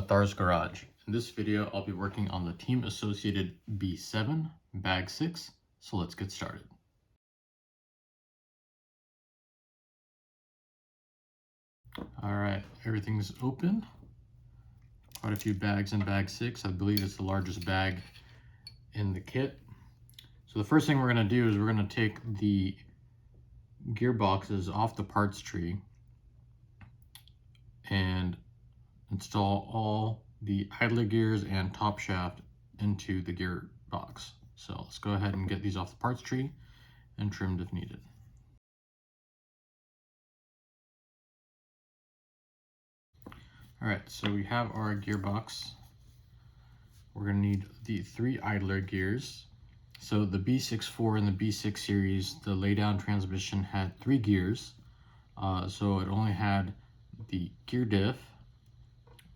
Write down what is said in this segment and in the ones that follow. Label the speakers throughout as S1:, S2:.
S1: with Ours Garage. In this video, I'll be working on the Team Associated B7 Bag 6, so let's get started. Alright, everything's open. Quite a few bags in Bag 6. I believe it's the largest bag in the kit. So the first thing we're going to do is we're going to take the gearboxes off the parts tree and install all the idler gears and top shaft into the gearbox. So let's go ahead and get these off the parts tree and trimmed if needed. Alright, so we have our gearbox. We're going to need the 3 idler gears. So the B64 and the B6 series, the laydown transmission had 3 gears. So it only had the gear diff,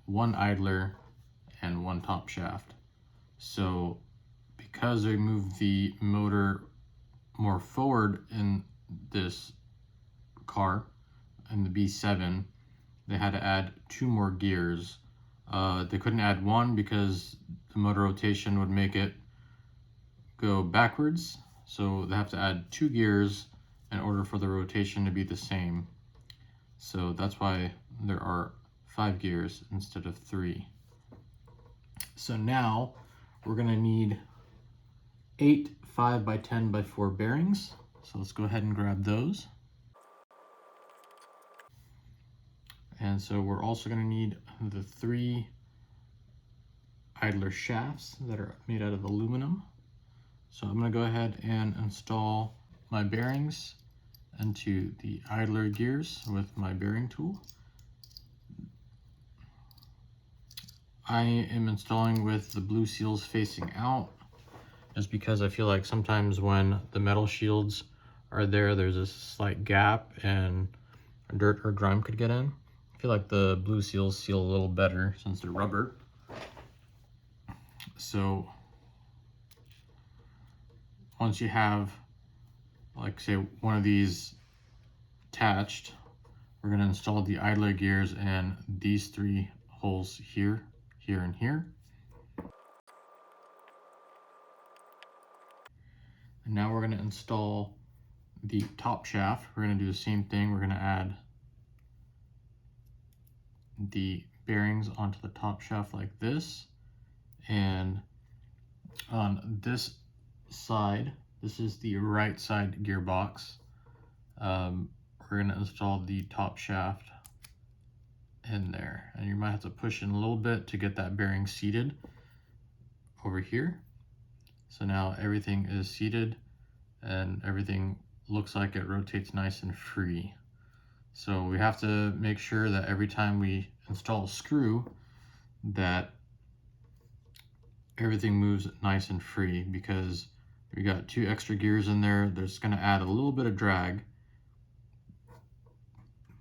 S1: 1 idler, and 1 top shaft. So because they moved the motor more forward in this car, in the B7, they had to add 2 more gears. They couldn't add 1 because the motor rotation would make it go backwards. So they have to add 2 gears in order for the rotation to be the same. So that's why there are 5 gears instead of 3. So now we're going to need 8 5x10x4 bearings. So let's go ahead and grab those. And so we're also going to need the 3 idler shafts that are made out of aluminum. So I'm going to go ahead and install my bearings into the idler gears with my bearing tool. I am installing with the blue seals facing out, just because I feel like sometimes when the metal shields are there, there's a slight gap and dirt or grime could get in. I feel like the blue seals seal a little better since they're rubber. So once you have, like say, one of these attached, we're going to install the idler gears in these 3 holes here, here, and here. And now we're going to install the top shaft. We're going to do the same thing. We're going to add the bearings onto the top shaft like this. And on this side, this is the right side gearbox. We're going to install the top shaft in there, and you might have to push in a little bit to get that bearing seated over here. So now everything is seated and everything looks like it rotates nice and free. So we have to make sure that every time we install a screw that everything moves nice and free, because we got 2 extra gears in there. That's going to add a little bit of drag,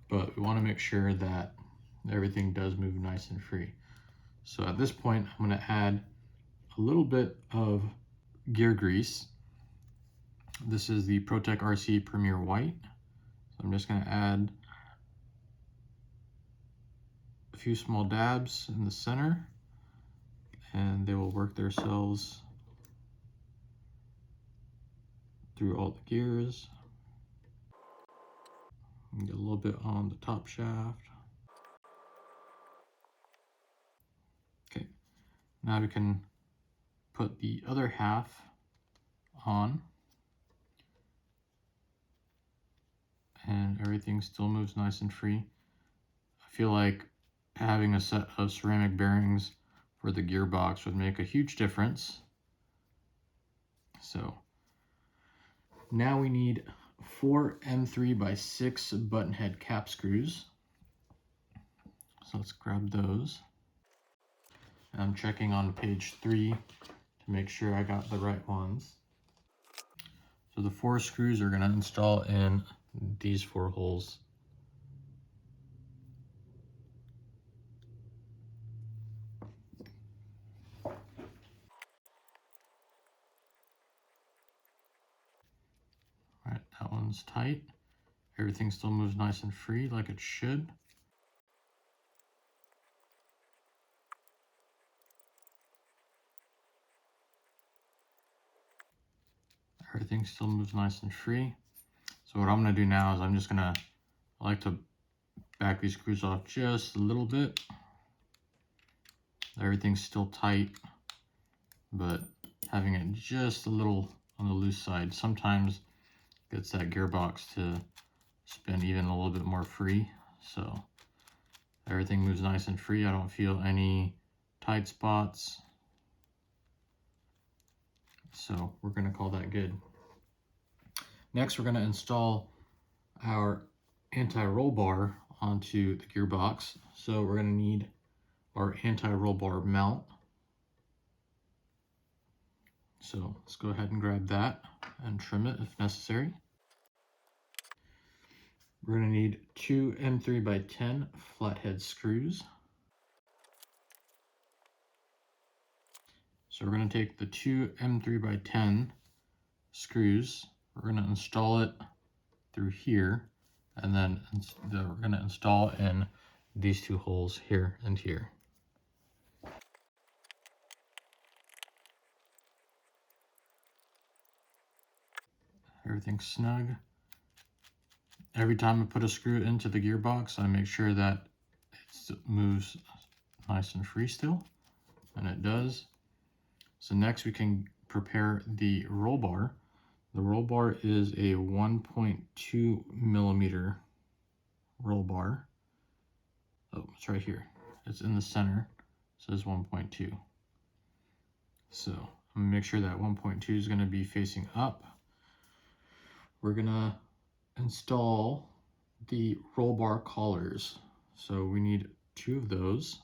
S1: but we want to make sure that everything does move nice and free. So at this point, I'm going to add a little bit of gear grease. This is the ProTech RC Premier White. So I'm just going to add a few small dabs in the center, and they will work themselves through all the gears. And get a little bit on the top shaft. Okay, now we can put the other half on, and everything still moves nice and free. I feel like having a set of ceramic bearings for the gearbox would make a huge difference. So now we need 4 M3x6 button head cap screws. So let's grab those. I'm checking on page 3 to make sure I got the right ones. So the 4 screws are going to install in these 4 holes. Alright, that one's tight. Everything still moves nice and free like it should. Everything still moves nice and free. So what I'm going to do now is I like to back these screws off just a little bit. Everything's still tight, but having it just a little on the loose side sometimes gets that gearbox to spin even a little bit more free. So everything moves nice and free. I don't feel any tight spots. So we're going to call that good. Next, we're going to install our anti-roll bar onto the gearbox. So we're going to need our anti-roll bar mount. So let's go ahead and grab that and trim it if necessary. We're going to need 2 M3x10 flathead screws. So we're going to take the 2 M3x10 screws, we're going to install it through here, and then we're going to install in these two holes here and here. Everything's snug. Every time I put a screw into the gearbox, I make sure that it moves nice and free still, and it does. So next we can prepare the roll bar. The roll bar is a 1.2 millimeter roll bar. Oh, it's right here. It's in the center. It says 1.2. So I'm gonna make sure that 1.2 is gonna be facing up. We're gonna install the roll bar collars. So we need 2 of those,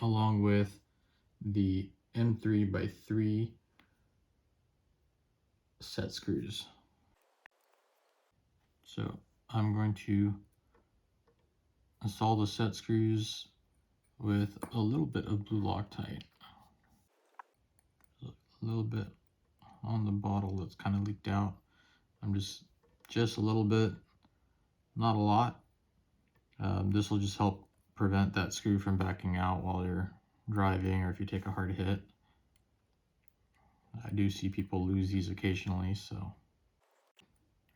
S1: along with the M3x3 set screws. So I'm going to install the set screws with a little bit of blue Loctite. A little bit on the bottle that's kind of leaked out. I'm just a little bit, not a lot. This will just help prevent that screw from backing out while you're driving, or if you take a hard hit. I do see people lose these occasionally, so. All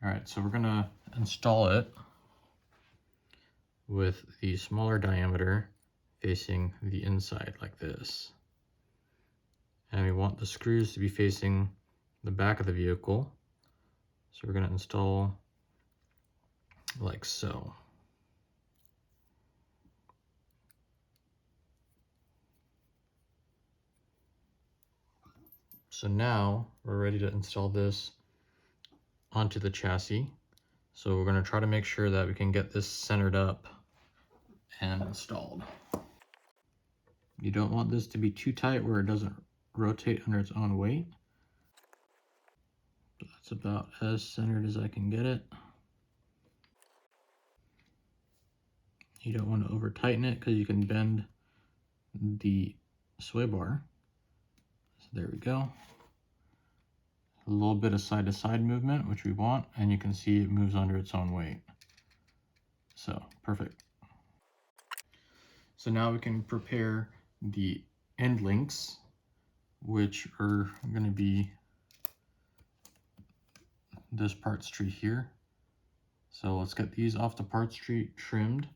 S1: right, so we're gonna install it with the smaller diameter facing the inside like this. And we want the screws to be facing the back of the vehicle. So we're gonna install like so. So now we're ready to install this onto the chassis. So we're going to try to make sure that we can get this centered up and installed. You don't want this to be too tight where it doesn't rotate under its own weight. But that's about as centered as I can get it. You don't want to over tighten it because you can bend the sway bar. So there we go. A little bit of side to side movement, which we want, and you can see it moves under its own weight. So perfect. So now we can prepare the end links, which are going to be this parts tree here. So let's get these off the parts tree trimmed,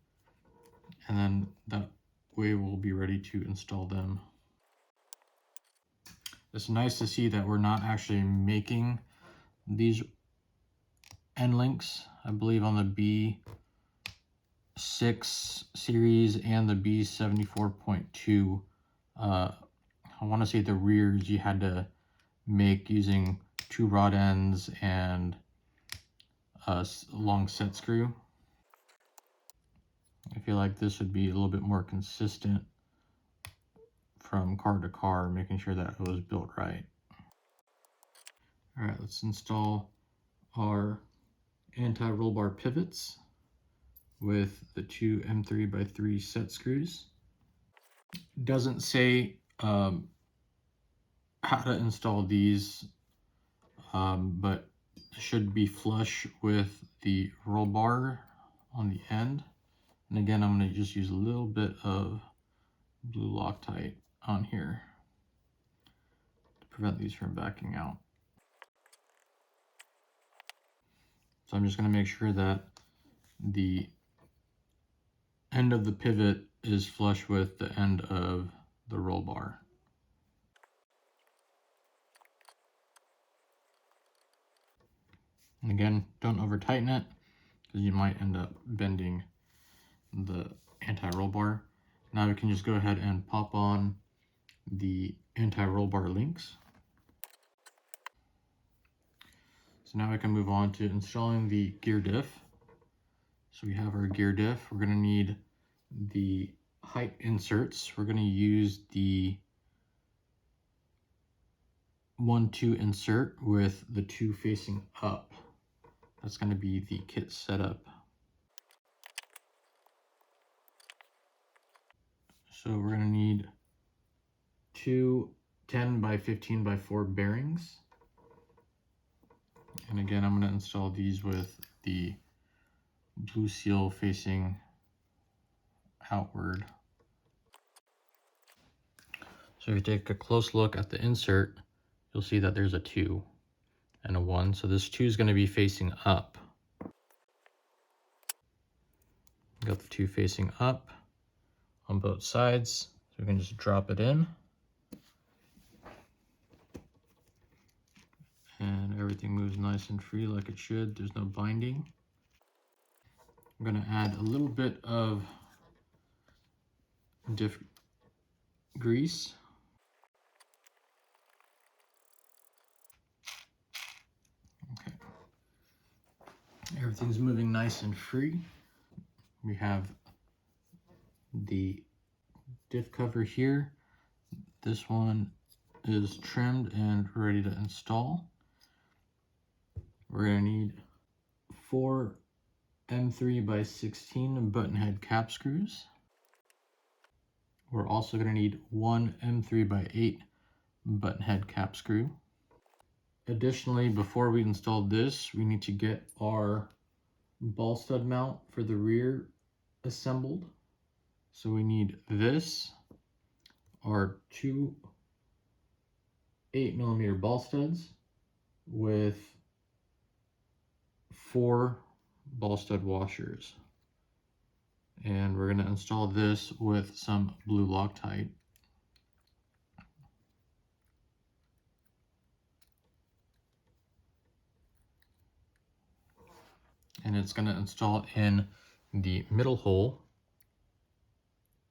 S1: and then that way we'll be ready to install them. It's nice to see that we're not actually making these end links. I believe on the B6 series and the B74.2, I want to say the rears you had to make using 2 rod ends and a long set screw. I feel like this would be a little bit more consistent from car to car, making sure that it was built right. All right, let's install our anti-roll bar pivots with the 2 M3x3 set screws. Doesn't say how to install these, but should be flush with the roll bar on the end. And again, I'm going to just use a little bit of blue Loctite on here to prevent these from backing out. So I'm just going to make sure that the end of the pivot is flush with the end of the roll bar. And again, don't over tighten it because you might end up bending the anti-roll bar. Now we can just go ahead and pop on the anti-roll bar links. So now I can move on to installing the gear diff. So we have our gear diff. We're going to need the height inserts. We're going to use the 1-2 insert with the 2 facing up. That's going to be the kit setup. So we're going to need 2 10 by 15 by 4 bearings. And again, I'm going to install these with the blue seal facing outward. So if you take a close look at the insert, you'll see that there's a 2 and a 1. So this 2 is going to be facing up. Got the 2 facing up on both sides. So we can just drop it in. And everything moves nice and free like it should. There's no binding. I'm going to add a little bit of diff grease. Okay. Everything's moving nice and free. We have the diff cover here. This one is trimmed and ready to install. We're going to need 4 M3 by 16 button head cap screws. We're also going to need 1 M3 by 8 button head cap screw. Additionally, before we install this, we need to get our ball stud mount for the rear assembled. So we need this, our 2 8mm ball studs with 4 ball stud washers. And we're going to install this with some blue Loctite. And it's going to install in the middle hole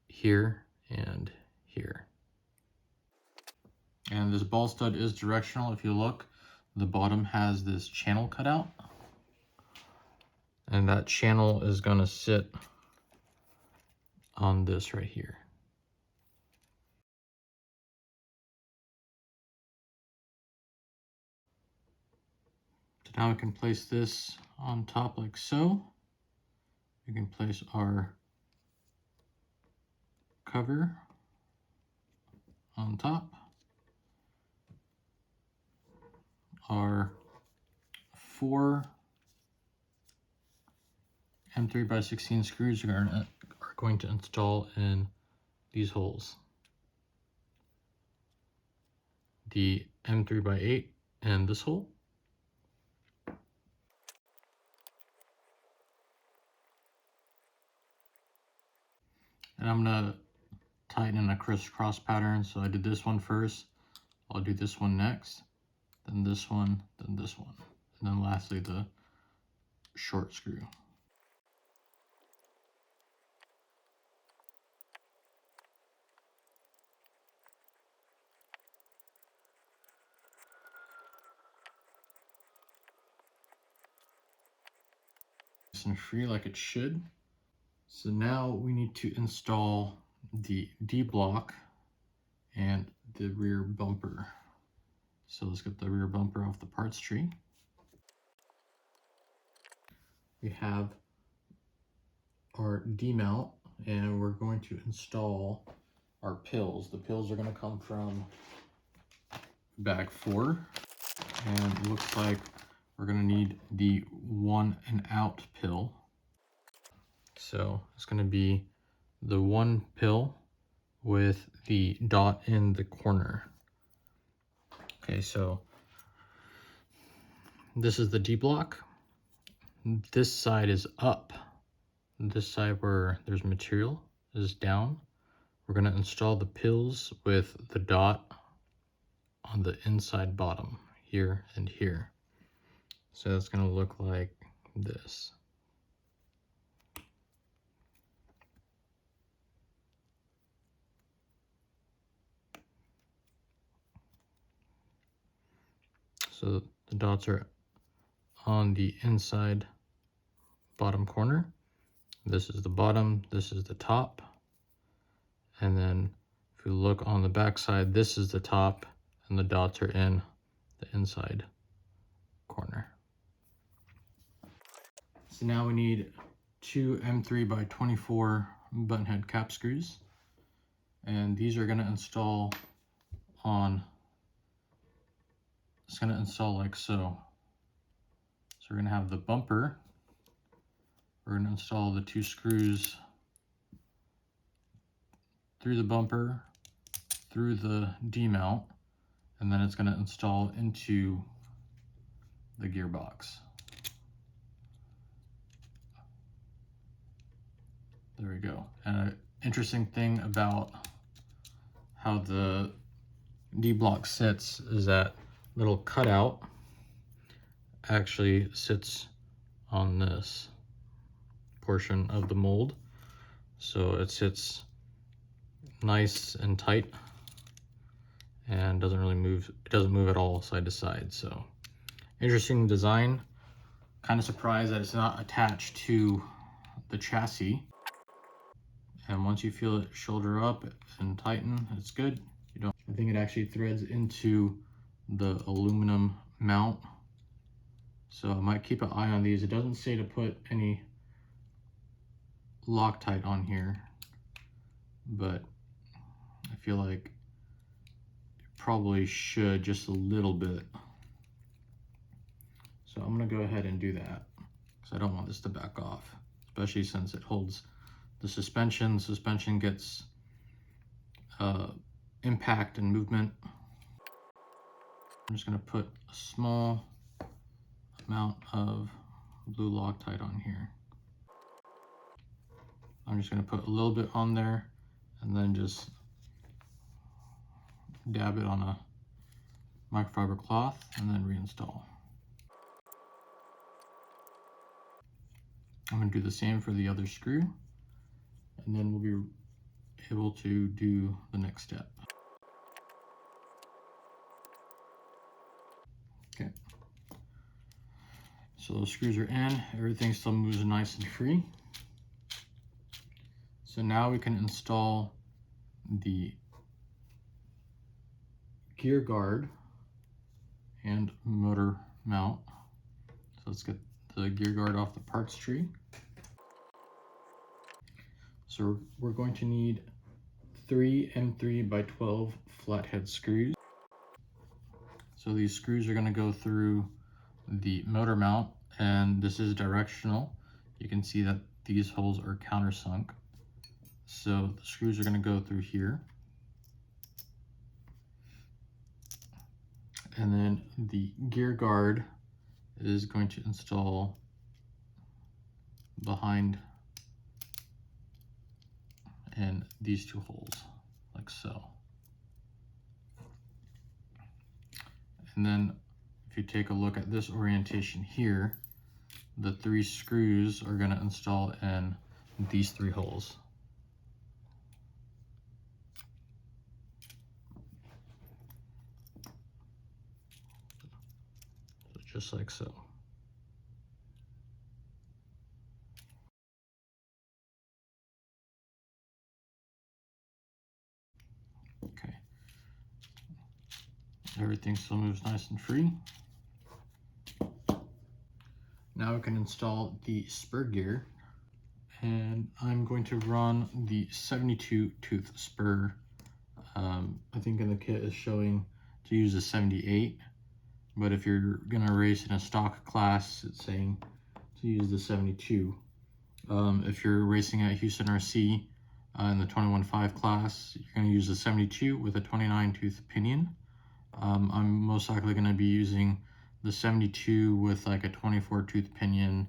S1: here and here. And this ball stud is directional. If you look, the bottom has this channel cut out. And that channel is going to sit on this right here. So now we can place this on top like so. We can place our cover on top. Our 4 M3 by 16 screws are going to install in these holes. The M3 by 8 and this hole. And I'm gonna tighten in a crisscross pattern. So I did this one first. I'll do this one next, then this one, then this one, and then lastly the short screw. Nice and free like it should. So now we need to install the D block and the rear bumper. So let's get the rear bumper off the parts tree. We have our D mount and we're going to install our pills. The pills are going to come from bag 4, and it looks like we're going to need the 1 and out pill. So it's going to be the 1 pill with the dot in the corner. Okay, so this is the D block. this side is up. This side where there's material is down. We're going to install the pills with the dot on the inside bottom here and here. So it's going to look like this. So the dots are on the inside bottom corner. This is the bottom, this is the top. And then if you look on the back side, this is the top and the dots are in the inside corner. So now we need 2 M3 by 24 button head cap screws. And these are going to install on, it's going to install like so. So we're going to have the bumper. We're going to install the 2 screws through the bumper, through the D-mount, and then it's going to install into the gearbox. There we go. And an interesting thing about how the D-block sits is that little cutout actually sits on this portion of the mold. So it sits nice and tight and doesn't really move. It doesn't move at all side to side. So interesting design. Kind of surprised that it's not attached to the chassis. And once you feel it shoulder up and tighten, it's good. I think it actually threads into the aluminum mount. So I might keep an eye on these. It doesn't say to put any Loctite on here, but I feel like it probably should just a little bit. So I'm gonna go ahead and do that because I don't want this to back off, especially since it holds the suspension. The suspension gets impact and movement. I'm just gonna put a small amount of blue Loctite on here. I'm just gonna put a little bit on there and then just dab it on a microfiber cloth and then reinstall. I'm gonna do the same for the other screw, and then we'll be able to do the next step. Okay. So those screws are in, everything still moves nice and free. So now we can install the gear guard and motor mount. So let's get the gear guard off the parts tree. So we're going to need 3 M3 by 12 flathead screws. So these screws are going to go through the motor mount, and this is directional. You can see that these holes are countersunk. So the screws are going to go through here. And then the gear guard is going to install behind in these 2 holes, like so. And then if you take a look at this orientation here, the 3 screws are going to install in these 3 holes. So just like so. Okay. Everything still moves nice and free. Now we can install the spur gear, and I'm going to run the 72 tooth spur. I think in the kit is showing to use a 78, but if you're gonna race in a stock class, it's saying to use the 72. If you're racing at Houston RC in the 21.5 class, you're gonna use the 72 with a 29 tooth pinion. I'm most likely gonna be using the 72 with like a 24 tooth pinion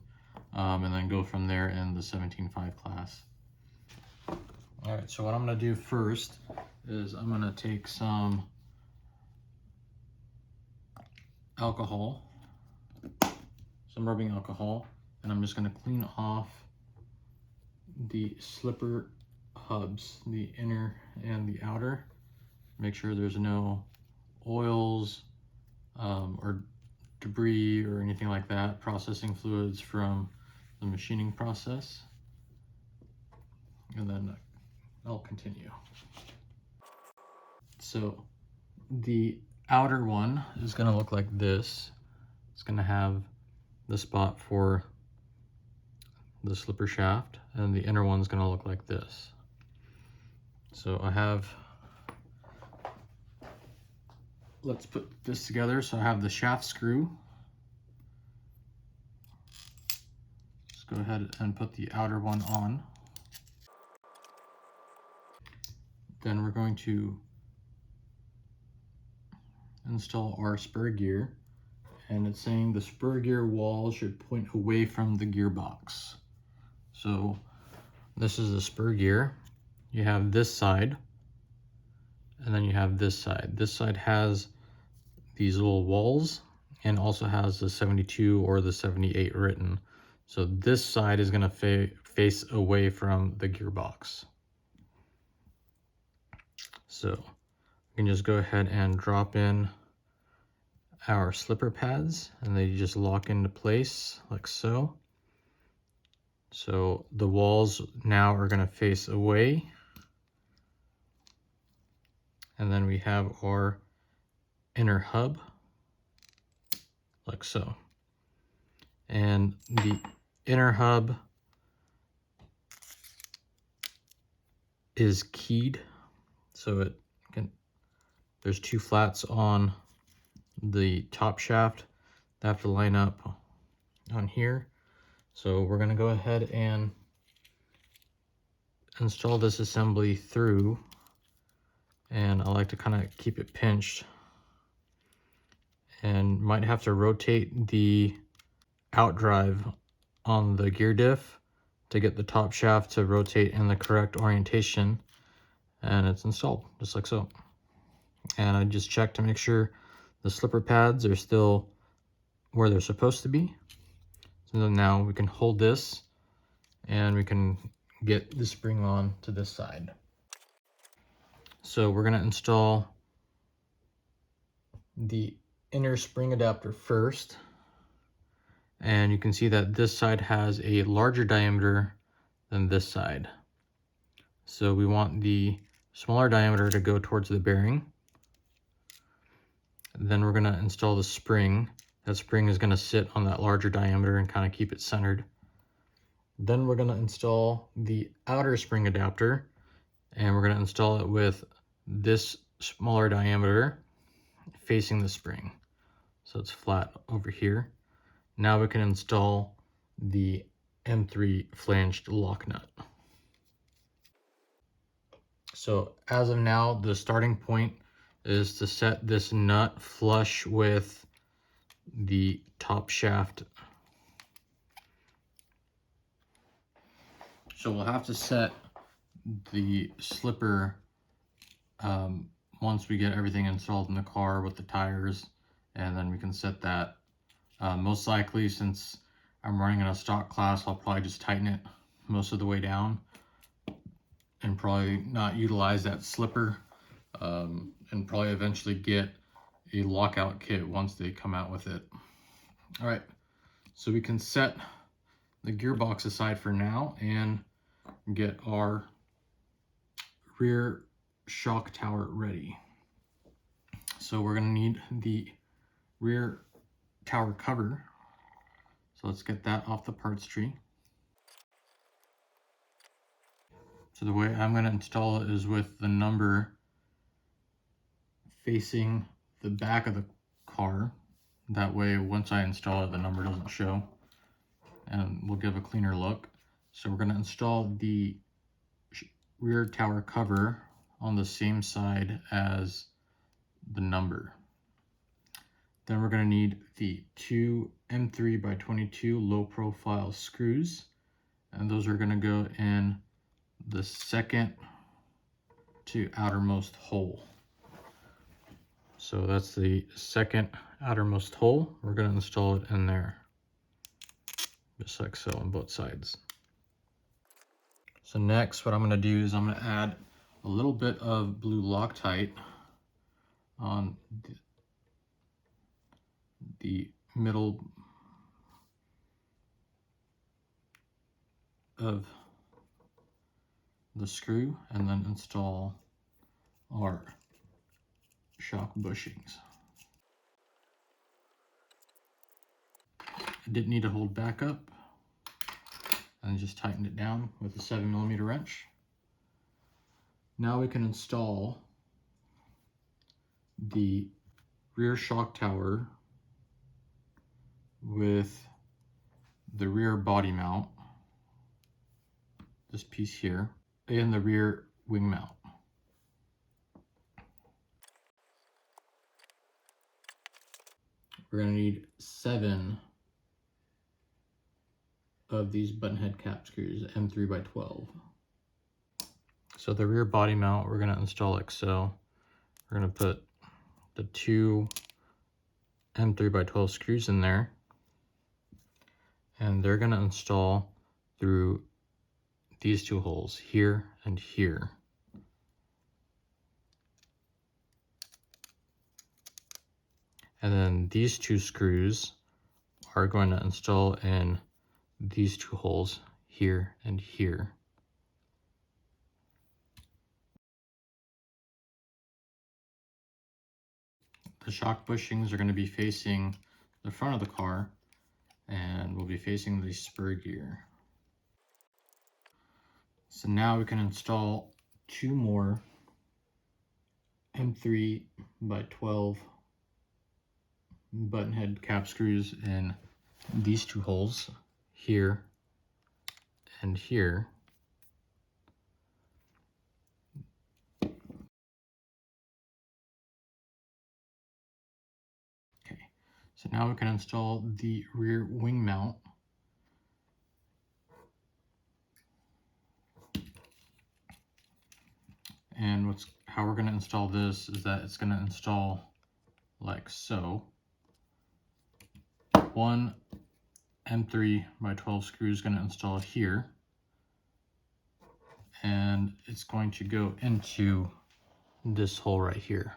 S1: and then go from there in the 17.5 class. All right, so what I'm gonna do first is I'm gonna take some alcohol, some rubbing alcohol, and I'm just gonna clean off the slipper hubs, the inner and the outer. Make sure there's no oils or debris or anything like that, processing fluids from the machining process. And then I'll continue. So the outer one is going to look like this. It's going to have the spot for the slipper shaft, and the inner one's going to look like this. So let's put this together. So I have the shaft screw. Let's go ahead and put the outer one on. Then we're going to install our spur gear, and it's saying the spur gear wall should point away from the gearbox. So this is the spur gear. You have this side, and then you have this side. This side has these little walls and also has the 72 or the 78 written. So this side is going to face away from the gearbox. So we can just go ahead and drop in our slipper pads, and they just lock into place like so. So the walls now are going to face away. And then we have our inner hub like so. And the inner hub is keyed, so there's two flats on the top shaft that have to line up on here. So we're going to go ahead and install this assembly through, and I like to kind of keep it pinched, and might have to rotate the outdrive on the gear diff to get the top shaft to rotate in the correct orientation, and it's installed just like so. And I just check to make sure the slipper pads are still where they're supposed to be. So now we can hold this and we can get the spring on to this side. So we're going to install the inner spring adapter first, and you can see that this side has a larger diameter than this side. So we want the smaller diameter to go towards the bearing. Then we're going to install the spring. That spring is going to sit on that larger diameter and kind of keep it centered. Then we're going to install the outer spring adapter, and we're going to install it with this smaller diameter facing the spring. So it's flat over here. Now we can install the M3 flanged lock nut. So as of now, the starting point is to set this nut flush with the top shaft. So we'll have to set the slipper once we get everything installed in the car with the tires, and then we can set that. Most likely, since I'm running in a stock class, I'll probably just tighten it most of the way down and probably not utilize that slipper, and probably eventually get a lockout kit once they come out with it. All right, so we can set the gearbox aside for now and get our rear shock tower ready. So we're going to need the rear tower cover. So let's get that off the parts tree. So the way I'm going to install it is with the number facing the back of the car. That way, once I install it, the number doesn't show, and we'll give a cleaner look. So we're going to install the rear tower cover on the same side as the number. Then we're going to need the two M3 by 22 low profile screws, and those are going to go in the second to outermost hole. So that's the second outermost hole. We're going to install it in there, just like so on both sides. So next, what I'm going to do is I'm going to add a little bit of blue Loctite on the middle of the screw, and then install our shock bushings. I didn't need to hold back up, and just tightened it down with a 7mm wrench. Now we can install the rear shock tower with the rear body mount, this piece here, and the rear wing mount. We're going to need 7 of these button head cap screws, M3 by 12. So the rear body mount, we're going to install like so. We're going to put the 2 M3 by 12 screws in there, and they're going to install through these 2 holes, here and here. And then these 2 screws are going to install in these 2 holes, here and here. The shock bushings are going to be facing the front of the car, and will be facing the spur gear. So now we can install 2 more M3 by 12 button head cap screws in these 2 holes, here and here. Okay, so now we can install the rear wing mount. And how we're going to install this is that it's going to install like so. 1 M3 by 12 screw is going to install here, and it's going to go into this hole right here.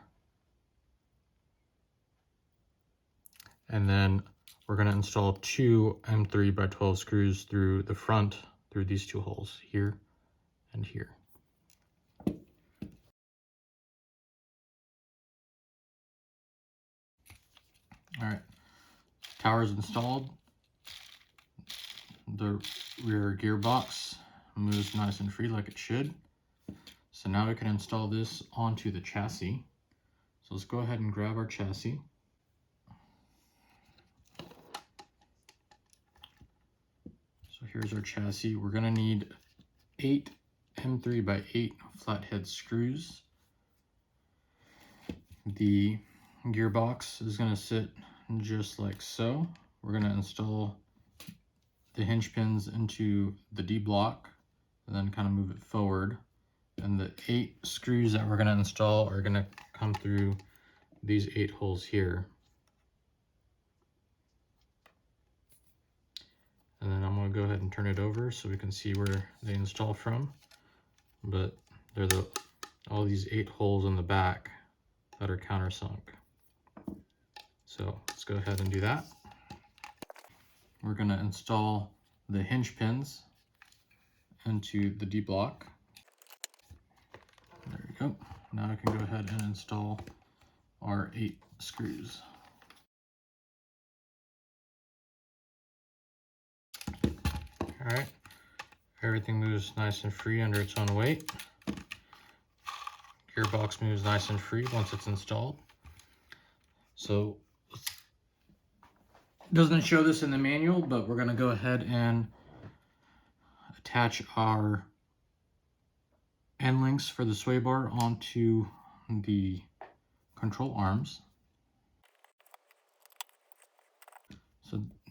S1: And then we're going to install 2 M3 by 12 screws through the front, through these 2 holes, here and here. All right, tower's installed. The rear gearbox moves nice and free like it should. So now we can install this onto the chassis. So let's go ahead and grab our chassis. So here's our chassis. We're gonna need 8 M3 by 8 flathead screws. The gearbox is gonna sit just like so. We're gonna install the hinge pins into the D block and then kind of move it forward. And the 8 screws that we're gonna install are gonna come through these 8 holes here. And then I'm going to go ahead and turn it over so we can see where they install from. But they're all these 8 holes in the back that are countersunk. So let's go ahead and do that. We're going to install the hinge pins into the D block. There we go. Now I can go ahead and install our 8 screws. All right, everything moves nice and free under its own weight. Gearbox moves nice and free once it's installed. So it doesn't show this in the manual, but we're going to go ahead and attach our end links for the sway bar onto the control arms.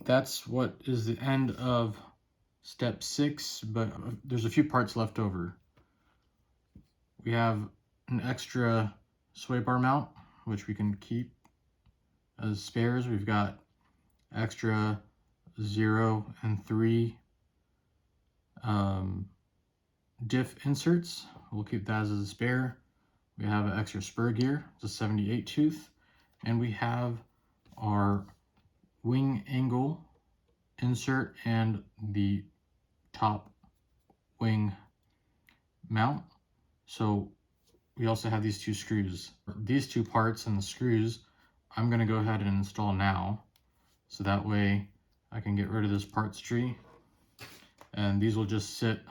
S1: that's what is the end of step 6, but there's a few parts left over. We have an extra sway bar mount, which we can keep as spares. We've got extra 0 and 3 diff inserts. We'll keep that as a spare. We have an extra spur gear, it's a 78 tooth, and we have our wing angle insert and the top wing mount. So we also have these 2 screws. These 2 parts and the screws I'm going to go ahead and install now, so that way I can get rid of this parts tree, and these will just sit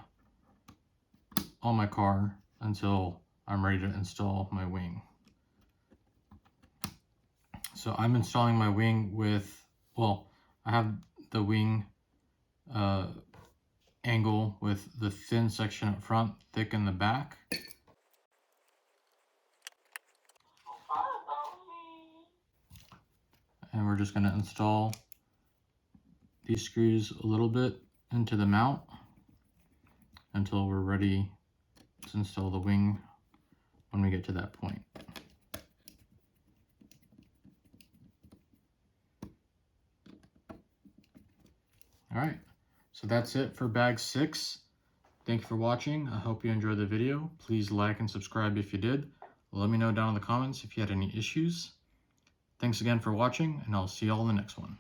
S1: on my car until I'm ready to install my wing. So I'm installing my wing with, well, I have the wing angle with the thin section up front, thick in the back. And we're just going to install these screws a little bit into the mount until we're ready to install the wing when we get to that point. Alright, so that's it for bag 6. Thank you for watching. I hope you enjoyed the video. Please like and subscribe if you did. Let me know down in the comments if you had any issues. Thanks again for watching, and I'll see you all in the next one.